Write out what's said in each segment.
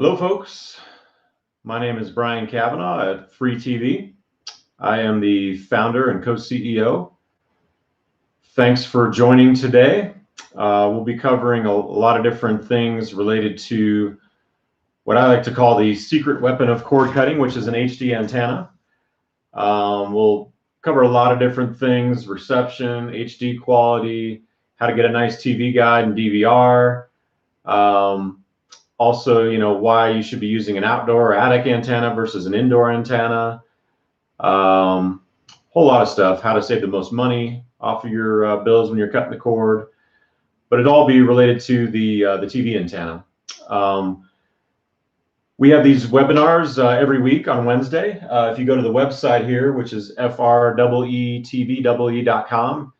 Hello, folks. My name is Brian Cavanaugh at freeTVee. I am the founder and co-CEO. Thanks for joining today. We'll be covering a lot of different things related to what I like to call the secret weapon of cord cutting, which is an HD antenna. We'll cover a lot of different things: reception, HD quality, how to get a nice TV guide and DVR. Also, why you should be using an outdoor or attic antenna versus an indoor antenna. Whole lot of stuff. How to save the most money off of your bills when you're cutting the cord. But it'll all be related to the TV antenna. We have these webinars every week on Wednesday. If you go to the website here, which is freeTVee.com,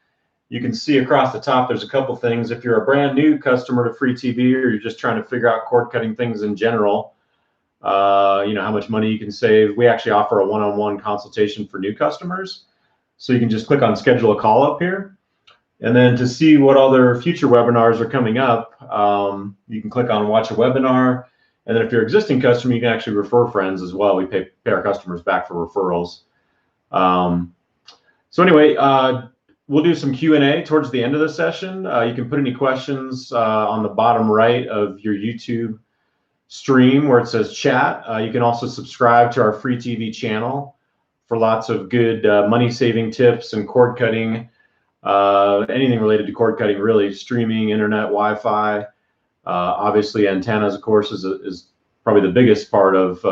you can see across the top there's a couple things. If you're a brand new customer to freeTVee, or you're just trying to figure out cord cutting things in general, how much money you can save, we actually offer a one-on-one consultation for new customers. So you can just click on schedule a call up here. And then to see what other future webinars are coming up, you can click on watch a webinar. And then if you're an existing customer, you can actually refer friends as well. We pay our customers back for referrals. So anyway, we'll do some Q&A towards the end of the session. You can put any questions on the bottom right of your YouTube stream where it says chat. You can also subscribe to our freeTVee channel for lots of good money-saving tips and cord cutting, anything related to cord cutting, really, streaming, internet, Wi-Fi. Obviously, antennas, of course, is probably the biggest part of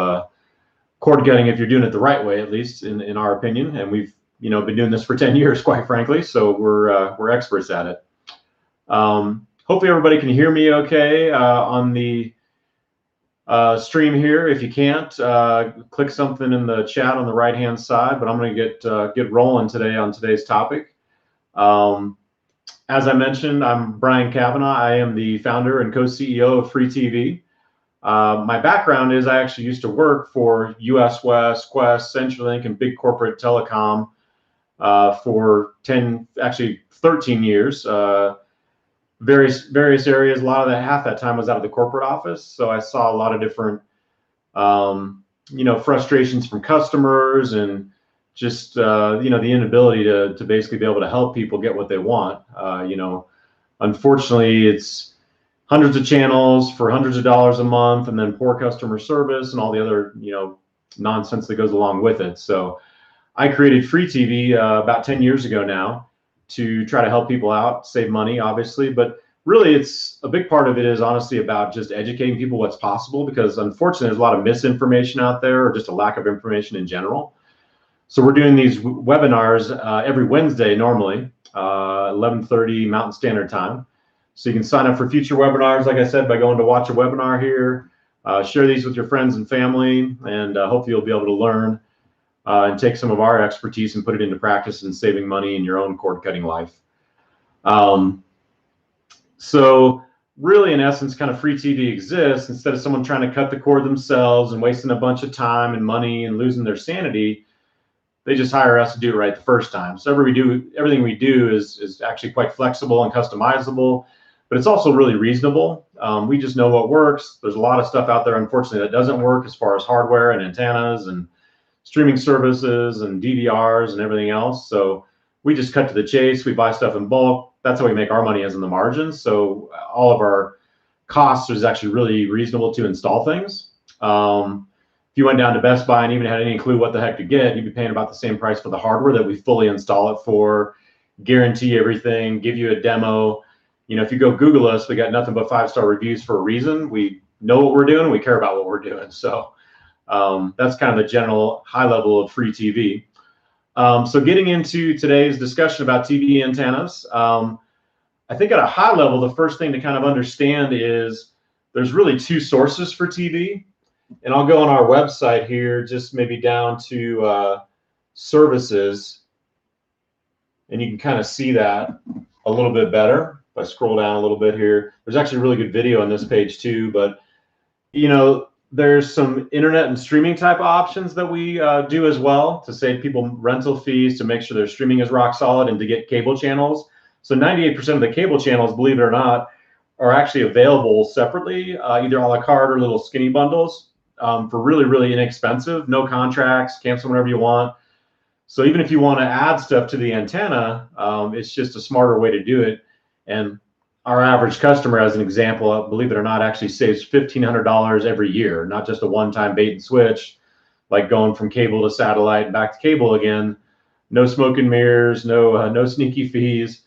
cord cutting if you're doing it the right way, at least in our opinion. And we've been doing this for 10 years, quite frankly, so we're experts at it. Hopefully everybody can hear me okay on the stream here. If you can't, click something in the chat on the right-hand side, but I'm going to get rolling today on today's topic. As I mentioned, I'm Brian Cavanaugh. I am the founder and co-CEO of freeTVee. My background is I actually used to work for US West, Quest, CenturyLink, and big corporate telecom for 13 years, various areas. A lot of half that time was out of the corporate office. So I saw a lot of different, frustrations from customers and just, the inability to basically be able to help people get what they want. Unfortunately, it's hundreds of channels for hundreds of dollars a month, and then poor customer service and all the other, nonsense that goes along with it. So I created freeTVee about 10 years ago now to try to help people out, save money, obviously. But really, it's a big part of it is honestly about just educating people what's possible, because unfortunately, there's a lot of misinformation out there, or just a lack of information in general. So we're doing these webinars every Wednesday, normally, 11:30 Mountain Standard Time. So you can sign up for future webinars, like I said, by going to watch a webinar here. Share these with your friends and family, and hopefully you'll be able to learn and take some of our expertise and put it into practice in saving money in your own cord cutting life. So really, in essence, kind of freeTVee exists instead of someone trying to cut the cord themselves and wasting a bunch of time and money and losing their sanity. They just hire us to do it right the first time. So everything we do is actually quite flexible and customizable, but it's also really reasonable. We just know what works. There's a lot of stuff out there, unfortunately, that doesn't work as far as hardware and antennas and streaming services and DVRs and everything else. So we just cut to the chase. We buy stuff in bulk. That's how we make our money, is in the margins. So all of our costs is actually really reasonable to install things. If you went down to Best Buy and even had any clue what the heck to get, you'd be paying about the same price for the hardware that we fully install it for, guarantee everything, give you a demo. If you go Google us, we got nothing but 5-star reviews for a reason. We know what we're doing. We care about what we're doing. So that's kind of the general high level of freeTVee. So getting into today's discussion about TV antennas, I think at a high level, the first thing to kind of understand is there's really two sources for TV. And I'll go on our website here, just maybe down to services, and you can kind of see that a little bit better. If I scroll down a little bit here, there's actually a really good video on this page too. But there's some internet and streaming type of options that we do as well to save people rental fees, to make sure their streaming is rock solid, and to get cable channels. So 98% of the cable channels, believe it or not, are actually available separately, either a la carte or little skinny bundles for really, really inexpensive, no contracts, cancel whenever you want. So even if you want to add stuff to the antenna, it's just a smarter way to do it. And our average customer, as an example, believe it or not, actually saves $1,500 every year, not just a one-time bait and switch, like going from cable to satellite and back to cable again. No smoke and mirrors, no sneaky fees.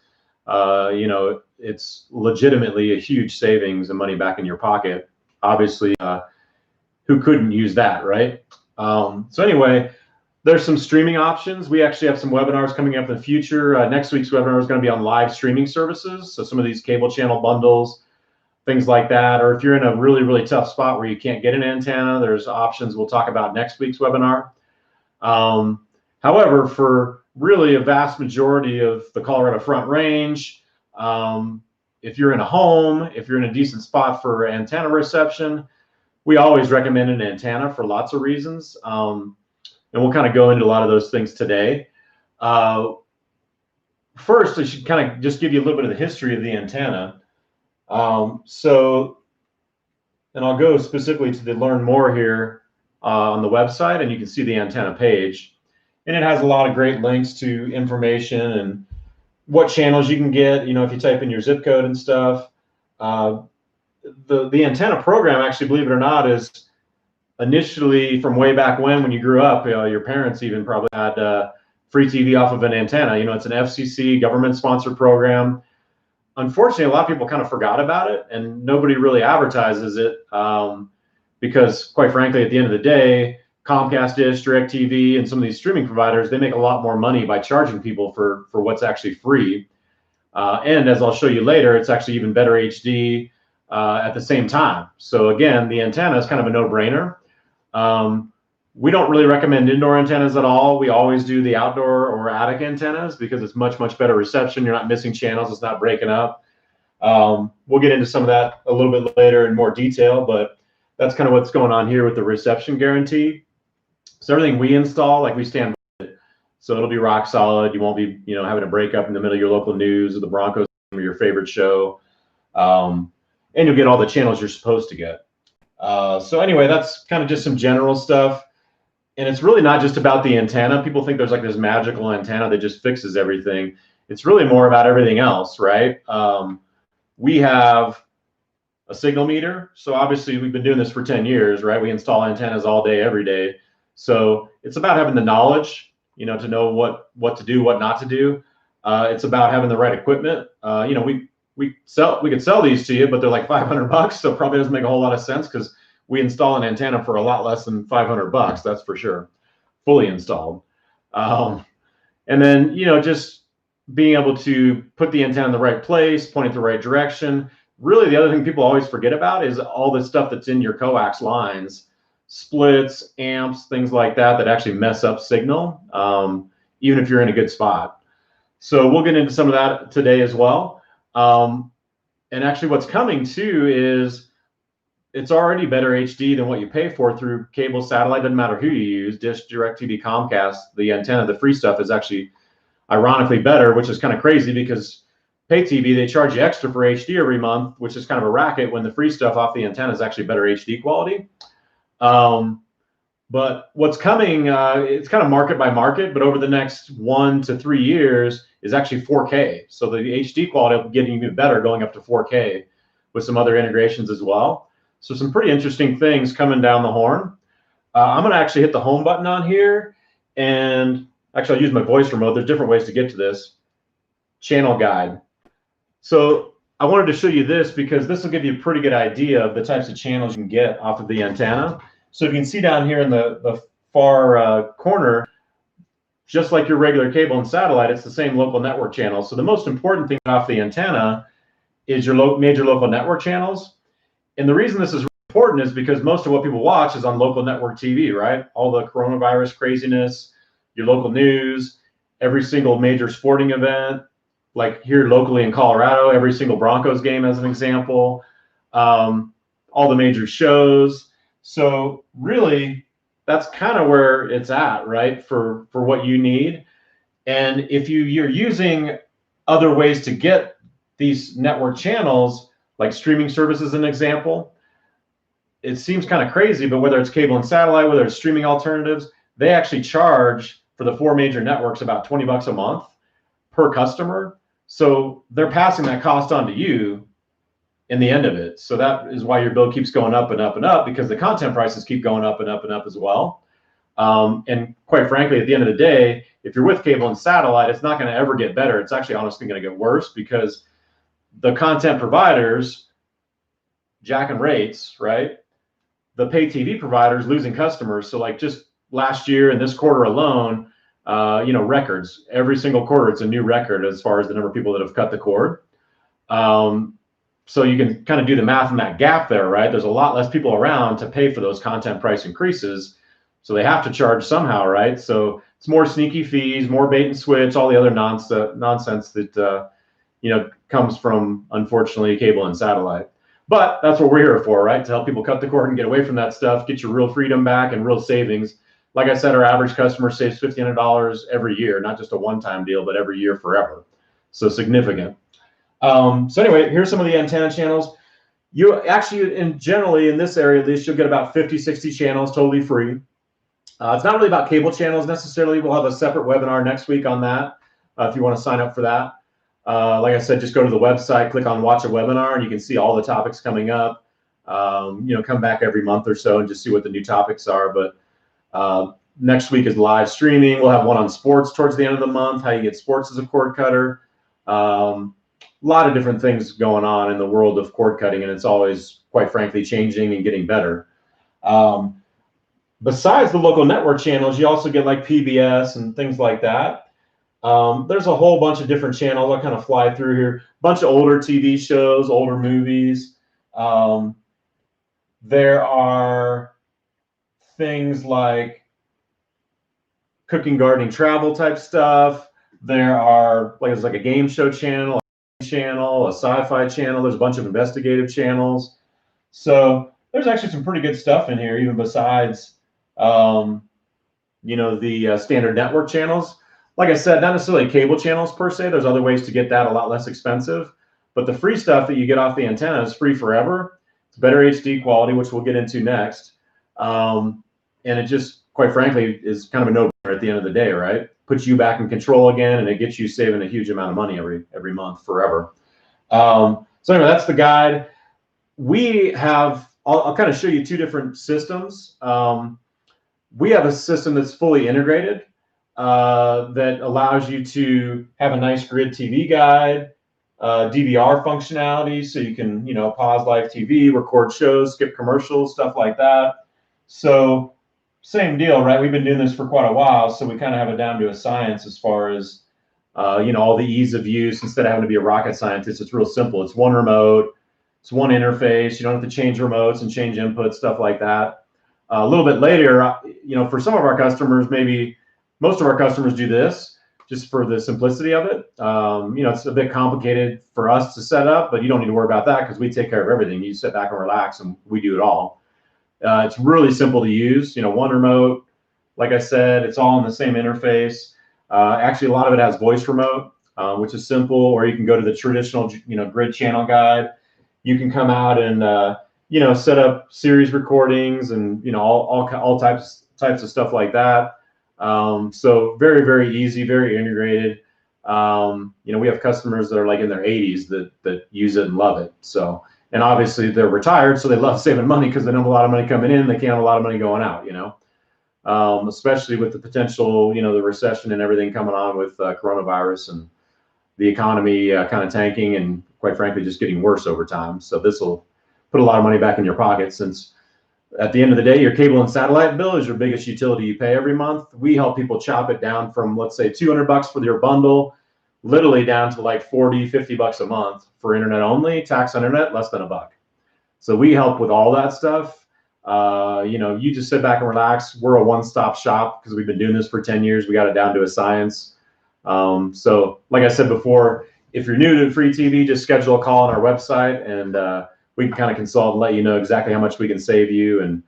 You know, it's legitimately a huge savings and money back in your pocket. Obviously, who couldn't use that, right? So anyway, there's some streaming options. We actually have some webinars coming up in the future. Next week's webinar is going to be on live streaming services. So some of these cable channel bundles, things like that. Or if you're in a really, really tough spot where you can't get an antenna, there's options we'll talk about next week's webinar. However, for really a vast majority of the Colorado Front Range, if you're in a home, if you're in a decent spot for antenna reception, we always recommend an antenna for lots of reasons. And we'll kind of go into a lot of those things today. First, I should kind of just give you a little bit of the history of the antenna. And I'll go specifically to the Learn More here on the website, and you can see the antenna page. And it has a lot of great links to information and what channels you can get, you know, if you type in your zip code and stuff. The antenna program, actually, believe it or not, is initially from way back when you grew up. Your parents even probably had free TV off of an antenna. You know, it's an FCC government-sponsored program. Unfortunately, a lot of people kind of forgot about it, and nobody really advertises it because, quite frankly, at the end of the day, Comcast, Dish, DirecTV, and some of these streaming providers, they make a lot more money by charging people for what's actually free. And as I'll show you later, it's actually even better HD at the same time. So again, the antenna is kind of a no-brainer. We don't really recommend indoor antennas at all. We always do the outdoor or attic antennas because it's much, much better reception. You're not missing channels. It's not breaking up. We'll get into some of that a little bit later in more detail, but that's kind of what's going on here with the reception guarantee. So everything we install, like, we stand by it. So it'll be rock solid. You won't be, you know, having to break up in the middle of your local news or the Broncos or your favorite show. And you'll get all the channels you're supposed to get. So anyway, that's kind of just some general stuff. And it's really not just about the antenna. People think there's like this magical antenna that just fixes everything. It's really more about everything else, right? We have a signal meter. So obviously we've been doing this for 10 years, right? We install antennas all day, every day. So it's about having the knowledge, you know, to know what to do, what not to do. It's about having the right equipment. You know, we could sell these to you, but they're like $500, so probably doesn't make a whole lot of sense because we install an antenna for a lot less than $500, that's for sure, fully installed. And then, you know, just being able to put the antenna in the right place, point it the right direction. Really, the other thing people always forget about is all the stuff that's in your coax lines, splits, amps, things like that, that actually mess up signal, even if you're in a good spot. So we'll get into some of that today as well. And actually what's coming too is it's already better HD than what you pay for through cable, satellite, doesn't matter who you use, Dish, DirecTV, Comcast. The antenna, the free stuff, is actually ironically better, which is kind of crazy because pay TV, they charge you extra for HD every month, which is kind of a racket when the free stuff off the antenna is actually better HD quality. But what's coming, it's kind of market by market, but over the next 1 to 3 years is actually 4K. So the HD quality will be getting even better, going up to 4K with some other integrations as well. So some pretty interesting things coming down the horn. I'm going to actually hit the home button on here, and actually I'll use my voice remote. There's different ways to get to this. Channel guide. So I wanted to show you this because this will give you a pretty good idea of the types of channels you can get off of the antenna. So you can see down here in the far corner, just like your regular cable and satellite, it's the same local network channel. So the most important thing off the antenna is your major local network channels. And the reason this is important is because most of what people watch is on local network TV, right? All the coronavirus craziness, your local news, every single major sporting event, like here locally in Colorado, every single Broncos game as an example, all the major shows. So really, that's kind of where it's at, right, for what you need. And if you're using other ways to get these network channels, like streaming services as an example. It seems kind of crazy, but whether it's cable and satellite, whether it's streaming alternatives, they actually charge for the 4 major networks about $20 a month per customer. So they're passing that cost on to you in the end of it. So that is why your bill keeps going up and up and up, because the content prices keep going up and up and up as well. And quite frankly, at the end of the day, if you're with cable and satellite, it's not going to ever get better. It's actually honestly going to get worse, because the content providers jacking rates, right? The pay TV providers losing customers. So like just last year and this quarter alone, records. Every single quarter, it's a new record as far as the number of people that have cut the cord. So you can kind of do the math in that gap there, right? There's a lot less people around to pay for those content price increases. So they have to charge somehow, right? So it's more sneaky fees, more bait and switch, all the other nonsense that, comes from, unfortunately, cable and satellite. But that's what we're here for, right? To help people cut the cord and get away from that stuff, get your real freedom back and real savings. Like I said, our average customer saves $1,500 every year, not just a one-time deal, but every year forever. So significant. So anyway, here's some of the antenna channels. You actually, generally in this area, at least, you'll get about 50, 60 channels totally free. It's not really about cable channels necessarily. We'll have a separate webinar next week on that if you want to sign up for that. Like I said, just go to the website, click on watch a webinar, and you can see all the topics coming up. Come back every month or so and just see what the new topics are. But next week is live streaming. We'll have one on sports towards the end of the month, how you get sports as a cord cutter. A lot of different things going on in the world of cord cutting, and it's always, quite frankly, changing and getting better. Besides the local network channels, you also get like PBS and things like that. There's a whole bunch of different channels. I'll kind of fly through here. A bunch of older TV shows, older movies. There are things like cooking, gardening, travel type stuff. There are there's like a game show channel, a sci-fi channel. There's a bunch of investigative channels. So there's actually some pretty good stuff in here, even besides the standard network channels. Like I said, not necessarily cable channels per se. There's other ways to get that a lot less expensive. But the free stuff that you get off the antenna is free forever. It's better HD quality, which we'll get into next. And it just, quite frankly, is kind of a no-brainer at the end of the day, right? Puts you back in control again, and it gets you saving a huge amount of money every month forever. So anyway, that's the guide. We have, I'll kind of show you two different systems. We have a system that's fully integrated that allows you to have a nice grid TV guide, DVR functionality, so you can, pause live TV, record shows, skip commercials, stuff like that. So same deal, right? We've been doing this for quite a while, so we kind of have it down to a science as far as, all the ease of use. Instead of having to be a rocket scientist, it's real simple. It's one remote, it's one interface. You don't have to change remotes and change inputs, stuff like that. A little bit later, for some of our customers, maybe most of our customers do this just for the simplicity of it. It's a bit complicated for us to set up, but you don't need to worry about that because we take care of everything. You sit back and relax, and we do it all. It's really simple to use. One remote, like I said, it's all in the same interface. Actually, a lot of it has voice remote, which is simple, or you can go to the traditional, grid channel guide. You can come out and, set up series recordings and, all types of stuff like that. So very, very easy, very integrated. We have customers that are like in their 80s that use it and love it. So, and obviously they're retired, so they love saving money because they don't have a lot of money coming in. They can't have a lot of money going out, especially with the potential, the recession and everything coming on with coronavirus and the economy kind of tanking and, quite frankly, just getting worse over time. So this will put a lot of money back in your pocket, since at the end of the day, your cable and satellite bill is your biggest utility you pay every month. We help people chop it down from, let's say, $200 for your bundle, literally down to like $40, $50 a month for internet only, tax on internet, less than $1. So we help with all that stuff. You just sit back and relax. We're a one-stop shop because we've been doing this for 10 years. We got it down to a science. So like I said before, if you're new to freeTVee, just schedule a call on our website, and we can kind of consult and let you know exactly how much we can save you and,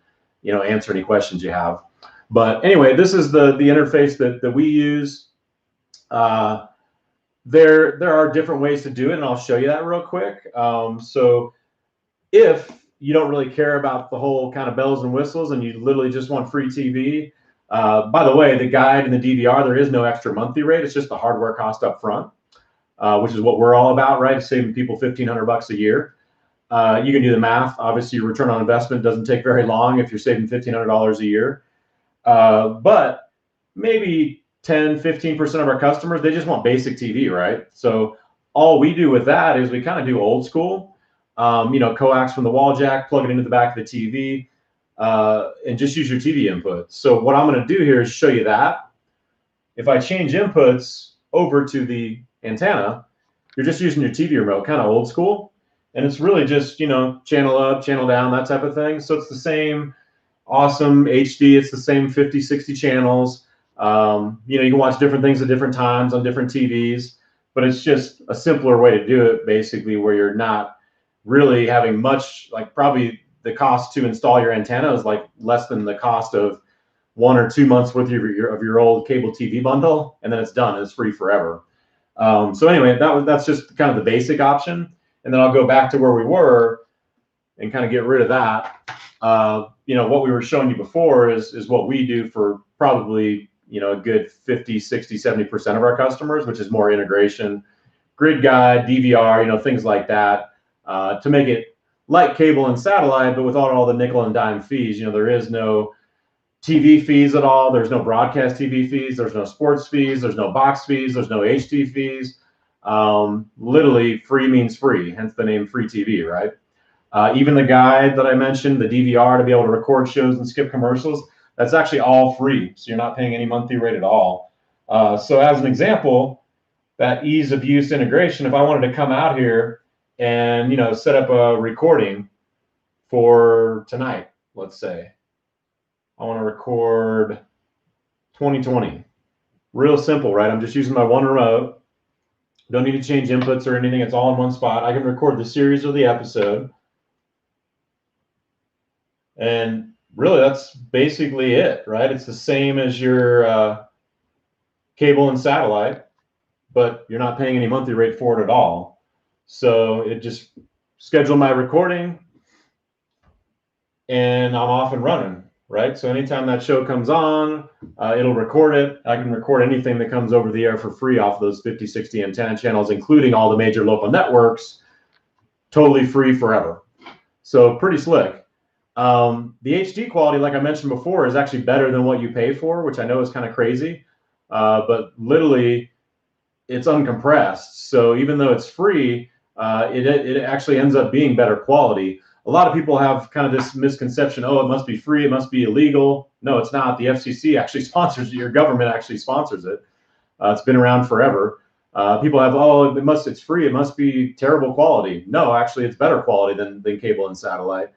answer any questions you have. But anyway, this is the interface that we use. There are different ways to do it, and I'll show you that real quick. So if you don't really care about the whole kind of bells and whistles and you literally just want free TV, by the way, the guide and the DVR, there is no extra monthly rate. It's just the hardware cost up front, which is what we're all about, right? Saving people $1,500 a year. You can do the math. Obviously, your return on investment doesn't take very long if you're saving $1,500 a year. But maybe 10–15% of our customers, they just want basic TV, right? So all we do with that is we kind of do old school, coax from the wall jack, plug it into the back of the TV, and just use your TV input. So what I'm going to do here is show you that. If I change inputs over to the antenna, you're just using your TV remote, kind of old school. And it's really just, channel up, channel down, that type of thing. So it's the same awesome HD. It's the same 50, 60 channels. You can watch different things at different times on different TVs, but it's just a simpler way to do it, basically, where you're not really having much, like probably the cost to install your antenna is like less than the cost of 1 or 2 months worth of your old cable TV bundle, and then it's done. It's free forever. So anyway, that's just kind of the basic option. And then I'll go back to where we were and kind of get rid of that. What we were showing you before is what we do for probably, a good 50, 60, 70% of our customers, which is more integration, grid guide, DVR, things like that, to make it like cable and satellite, but without all the nickel and dime fees. There is no TV fees at all. There's no broadcast TV fees. There's no sports fees. There's no box fees. There's no HD fees. Literally, free means free, hence the name freeTVee, right? Even the guide that I mentioned, the DVR to be able to record shows and skip commercials, that's actually all free. So you're not paying any monthly rate at all. So as an example, that ease of use integration, if I wanted to come out here and, set up a recording for tonight, let's say, I want to record 2020. Real simple, right? I'm just using my one remote. Don't need to change inputs or anything. It's all in one spot. I can record the series or the episode. And really, that's basically it, right? It's the same as your cable and satellite, but you're not paying any monthly rate for it at all. So it just schedule my recording and I'm off and running, right? So anytime that show comes on, it'll record it. I can record anything that comes over the air for free off those 50, 60 antenna channels, including all the major local networks, totally free forever. So pretty slick. The HD quality, like I mentioned before, is actually better than what you pay for, which I know is kind of crazy, but literally it's uncompressed. So even though it's free, it actually ends up being better quality. A lot of people have kind of this misconception, oh, it must be free, it must be illegal. No, it's not. The FCC actually sponsors it. Your government actually sponsors it. It's been around forever. People have, oh, it's free, it must be terrible quality. No, actually, it's better quality than cable and satellite.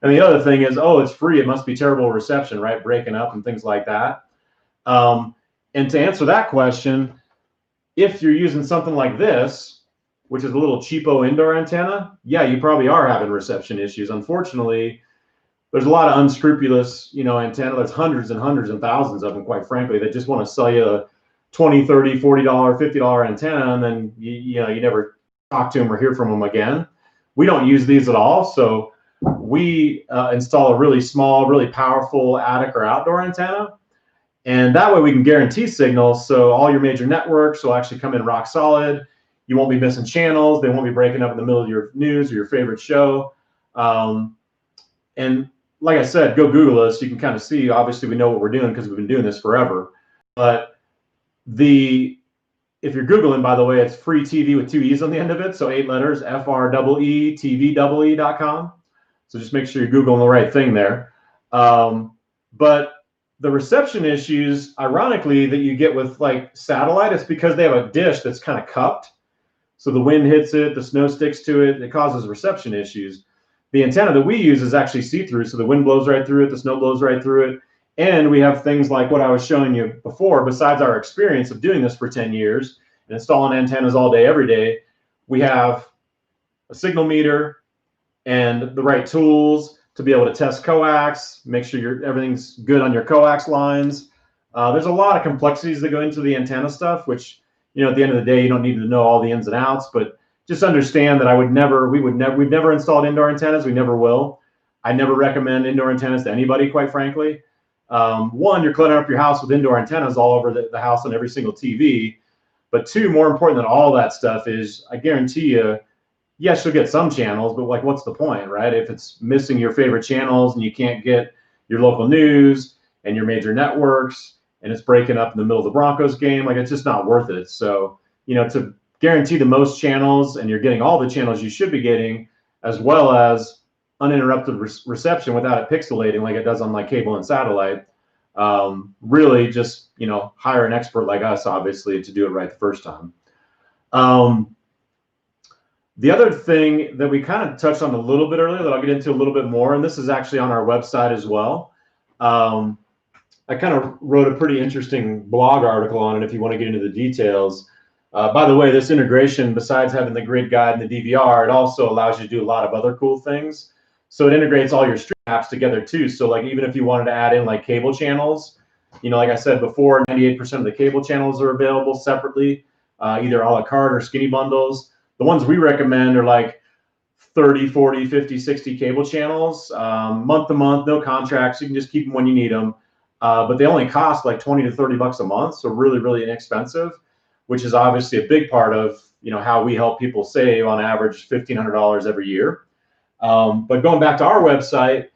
And the other thing is, oh, it's free, it must be terrible reception, right? Breaking up and things like that. And to answer that question, if you're using something like this, which is a little cheapo indoor antenna, yeah, you probably are having reception issues. Unfortunately, there's a lot of unscrupulous, antenna. There's hundreds and hundreds and thousands of them, quite frankly, that just want to sell you a $20, $30, $40, $50 antenna, and then you never talk to them or hear from them again. We don't use these at all, so we install a really small, really powerful attic or outdoor antenna, and that way we can guarantee signals. So all your major networks will actually come in rock solid. You won't be missing channels. They won't be breaking up in the middle of your news or your favorite show. And like I said, go Google us. You can kind of see, obviously we know what we're doing because we've been doing this forever. But if you're Googling, by the way, it's freeTVee with 2 E's on the end of it. So 8 letters, FREETVee.com. So just make sure you're Googling the right thing there. But the reception issues, ironically, that you get with like satellite, it's because they have a dish that's kind of cupped. So the wind hits it, the snow sticks to it, it causes reception issues. The antenna that we use is actually see-through, so the wind blows right through it, the snow blows right through it. And we have things like what I was showing you before, besides our experience of doing this for 10 years and installing antennas all day, every day, we have a signal meter and the right tools to be able to test coax, make sure everything's good on your coax lines. There's a lot of complexities that go into the antenna stuff, which at the end of the day, you don't need to know all the ins and outs, but just understand that we've never installed indoor antennas. We never will. I never recommend indoor antennas to anybody, quite frankly. One, you're cluttering up your house with indoor antennas all over the house on every single TV. But two, more important than all that stuff is, I guarantee you, yes, you'll get some channels, but like, what's the point, right? If it's missing your favorite channels and you can't get your local news and your major networks, and it's breaking up in the middle of the Broncos game, like, it's just not worth it. So, to guarantee the most channels and you're getting all the channels you should be getting, as well as uninterrupted reception without it pixelating like it does on like cable and satellite, really just, hire an expert like us, obviously, to do it right the first time. The other thing that we kind of touched on a little bit earlier that I'll get into a little bit more, and this is actually on our website as well. I kind of wrote a pretty interesting blog article on it if you want to get into the details. By the way, this integration, besides having the grid guide and the DVR, it also allows you to do a lot of other cool things. So it integrates all your stream apps together too. So like, even if you wanted to add in like cable channels, like I said before, 98% of the cable channels are available separately, either a la carte or skinny bundles. The ones we recommend are like 30, 40, 50, 60 cable channels, month to month, no contracts. You can just keep them when you need them. But they only cost like 20 to 30 bucks a month. So really, really inexpensive, which is obviously a big part of, how we help people save on average $1,500 every year. But going back to our website,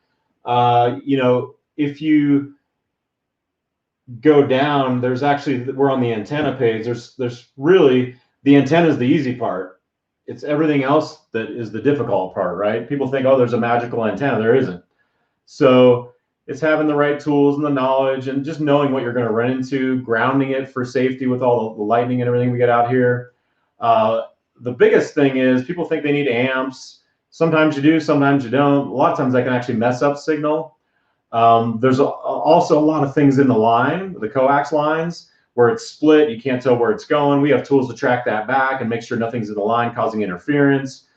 if you go down, we're on the antenna page. There's really, the antenna is the easy part. It's everything else that is the difficult part, right? People think, oh, there's a magical antenna. There isn't. So it's having the right tools and the knowledge and just knowing what you're going to run into, grounding it for safety with all the lightning and everything we get out here. The biggest thing is people think they need amps. Sometimes you do, sometimes you don't. A lot of times that can actually mess up signal. There's also a lot of things in the line, the coax lines, where it's split. You can't tell where it's going. We have tools to track that back and make sure nothing's in the line causing interference.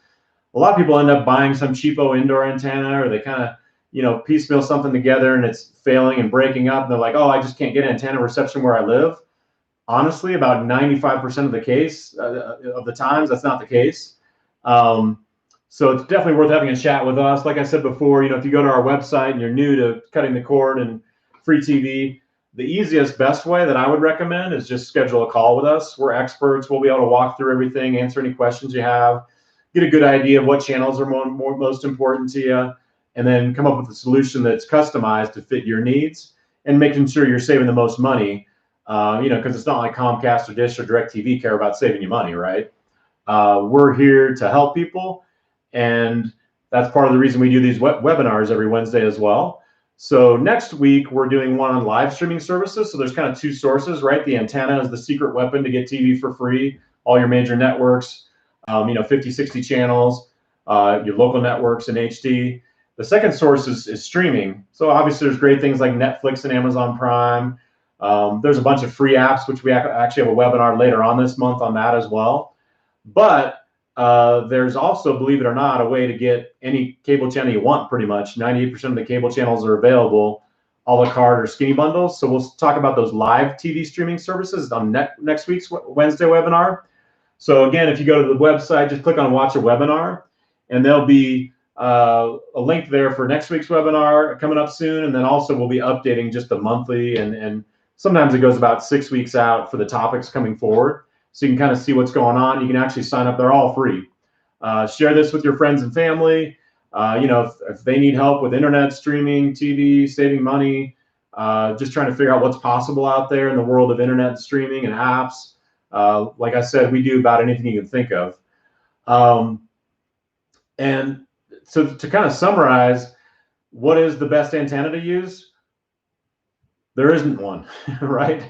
A lot of people end up buying some cheapo indoor antenna, or they kind of, piecemeal something together and it's failing and breaking up. And they're like, oh, I just can't get antenna reception where I live. Honestly, about 95% of the case of the times, that's not the case. So it's definitely worth having a chat with us. Like I said before, if you go to our website and you're new to cutting the cord and freeTVee, the easiest, best way that I would recommend is just schedule a call with us. We're experts. We'll be able to walk through everything, answer any questions you have, get a good idea of what channels are most important to you, and then come up with a solution that's customized to fit your needs and making sure you're saving the most money, because it's not like Comcast or Dish or DirecTV care about saving you money, right? We're here to help people, and that's part of the reason we do these webinars every Wednesday as well. So next week, we're doing one on live streaming services. So there's kind of two sources, right? The antenna is the secret weapon to get TV for free, all your major networks, 50, 60 channels, your local networks in HD. The second source is streaming. So obviously there's great things like Netflix and Amazon Prime. There's a bunch of free apps, which we actually have a webinar later on this month on that as well. But there's also, believe it or not, a way to get any cable channel you want, pretty much. 98% of the cable channels are available, a la carte or skinny bundles. So we'll talk about those live TV streaming services on next week's Wednesday webinar. So again, if you go to the website, just click on Watch a Webinar, and there'll be a link there for next week's webinar coming up soon. And then also we'll be updating just the monthly, and sometimes it goes about 6 weeks out for the topics coming forward. So you can kind of see what's going on. You can actually sign up. They're all free. Share this with your friends and family. If they need help with internet streaming, TV, saving money, just trying to figure out what's possible out there in the world of internet streaming and apps. Like I said, we do about anything you can think of. And so to kind of summarize, what is the best antenna to use? There isn't one, right?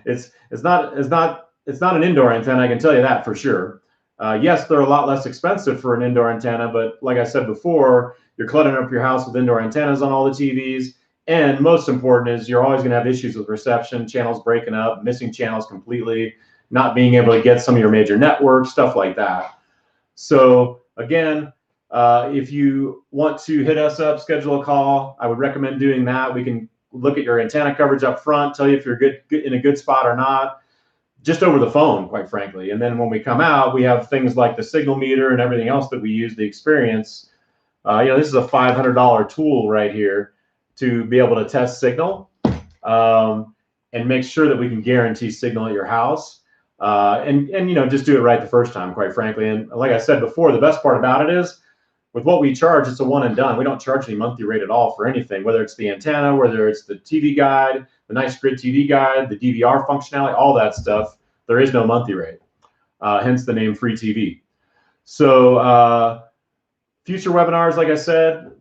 It's not an indoor antenna, I can tell you that for sure. Yes, they're a lot less expensive for an indoor antenna, but like I said before, you're cluttering up your house with indoor antennas on all the TVs. And most important is you're always going to have issues with reception, channels breaking up, missing channels completely, not being able to get some of your major networks, stuff like that. So again, if you want to hit us up, schedule a call, I would recommend doing that. We can look at your antenna coverage up front, tell you if you're in a good spot or not. just over the phone, quite frankly. And then when we come out, we have things like the signal meter and everything else that we use the experience. This is a $500 tool right here to be able to test signal and make sure that we can guarantee signal at your house. And just do it right the first time, quite frankly. And like I said before, the best part about it is with what we charge, it's a one and done. We don't charge any monthly rate at all for anything, whether it's the antenna, whether it's the TV guide, the nice grid TV guide, the DVR functionality, all that stuff. There is no monthly rate, hence the name freeTVee. So future webinars, like I said,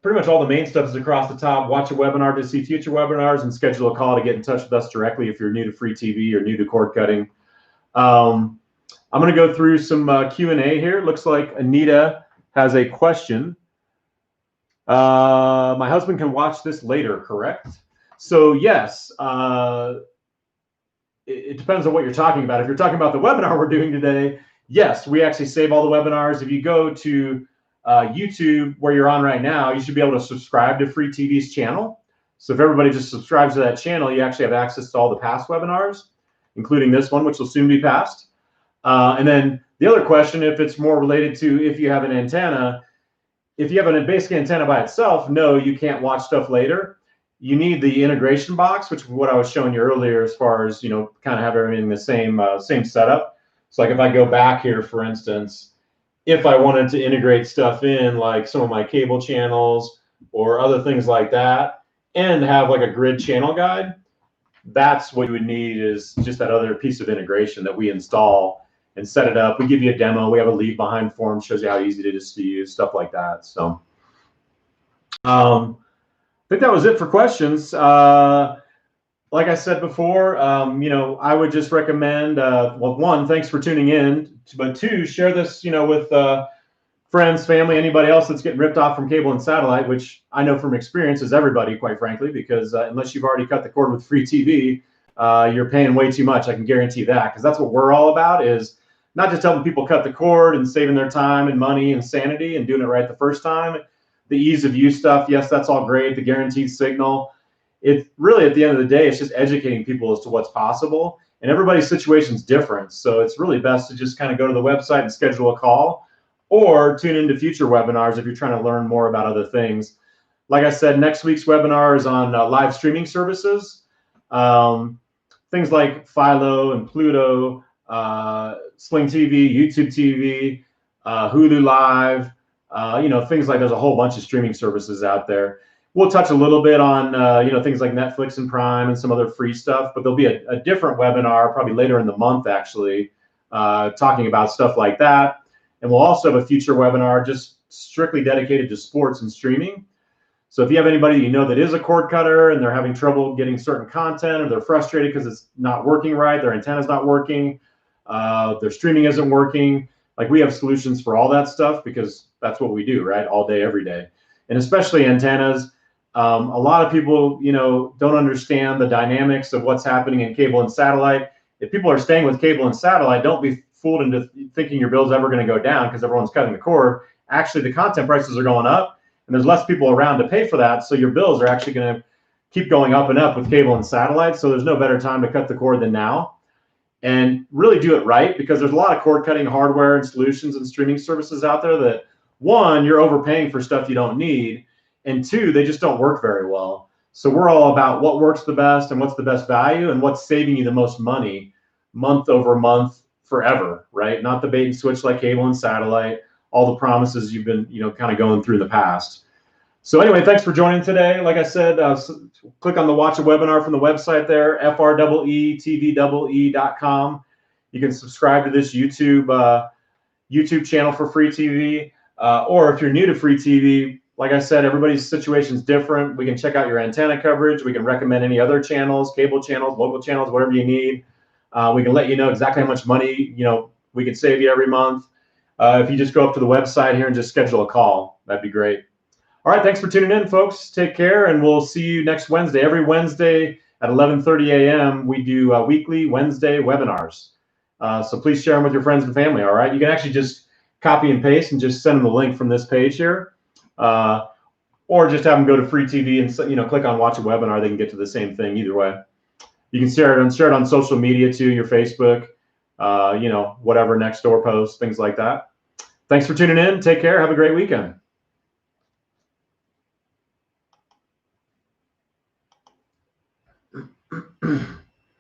pretty much all the main stuff is across the top. Watch a webinar to see future webinars and schedule a call to get in touch with us directly if you're new to freeTVee or new to cord cutting. I'm going to go through some Q&A here. It looks like Anita has a question. My husband can watch this later, correct? So yes, it depends on what you're talking about. If you're talking about the webinar we're doing today, yes, we actually save all the webinars. If you go to YouTube, where you're on right now, you should be able to subscribe to freeTVee's channel. So if everybody just subscribes to that channel, you actually have access to all the past webinars, including this one, which will soon be passed. And then the other question, if it's more related to if you have an antenna, if you have a basic antenna by itself, no, you can't watch stuff later. You need the integration box, which is what I was showing you earlier, as far as, kind of have everything the same setup. So like if I go back here, for instance, if I wanted to integrate stuff in, like some of my cable channels or other things like that, and have like a grid channel guide, that's what you would need, is just that other piece of integration that we install and set it up. We give you a demo. We have a leave behind form, shows you how easy it is to use, stuff like that. So I think that was it for questions. Like I said before, I would just recommend, well, one, thanks for tuning in, but two, share this, with friends, family, anybody else that's getting ripped off from cable and satellite, which I know from experience is everybody, quite frankly, because unless you've already cut the cord with freeTVee, you're paying way too much. I can guarantee that, because that's what we're all about, is not just helping people cut the cord and saving their time and money and sanity and doing it right the first time. The ease of use stuff, yes, that's all great. The guaranteed signal. It's really, at the end of the day, it's just educating people as to what's possible. And everybody's situation is different. So it's really best to just kind of go to the website and schedule a call, or tune into future webinars if you're trying to learn more about other things. Like I said, next week's webinar is on live streaming services. Things like Philo and Pluto, Sling TV, YouTube TV, Hulu Live, things like, there's a whole bunch of streaming services out there. We'll touch a little bit on, things like Netflix and Prime and some other free stuff, but there'll be a different webinar probably later in the month, actually, talking about stuff like that. And we'll also have a future webinar just strictly dedicated to sports and streaming. So if you have anybody that is a cord cutter and they're having trouble getting certain content, or they're frustrated because it's not working right, their antenna's not working, their streaming isn't working, like, we have solutions for all that stuff, because that's what we do, right? All day, every day. And especially antennas. A lot of people, don't understand the dynamics of what's happening in cable and satellite. If people are staying with cable and satellite, don't be fooled into thinking your bill's ever going to go down because everyone's cutting the cord. Actually, the content prices are going up, and there's less people around to pay for that. So your bills are actually going to keep going up and up with cable and satellite. So there's no better time to cut the cord than now. And really do it right, because there's a lot of cord cutting hardware and solutions and streaming services out there that, one, you're overpaying for stuff you don't need, and two, they just don't work very well. So we're all about what works the best and what's the best value and what's saving you the most money month over month forever, right? Not the bait and switch like cable and satellite, all the promises you've been, kind of going through in the past. So anyway, thanks for joining today. Like I said, click on the watch a webinar from the website there, freeTVee.com. You can subscribe to this YouTube channel for freeTVee. Or if you're new to freeTVee, like I said, everybody's situation is different. We can check out your antenna coverage. We can recommend any other channels, cable channels, local channels, whatever you need. We can let you know exactly how much money, we can save you every month. If you just go up to the website here and just schedule a call, that'd be great. All right, thanks for tuning in, folks. Take care, and we'll see you next Wednesday. Every Wednesday at 11:30 a.m., we do weekly Wednesday webinars. So please share them with your friends and family, all right? You can actually just copy and paste and just send them the link from this page here. Or just have them go to freeTVee and click on watch a webinar. They can get to the same thing either way. You can share it on social media too, your Facebook, you know, whatever, next door posts, things like that. Thanks for tuning in. Take care. Have a great weekend.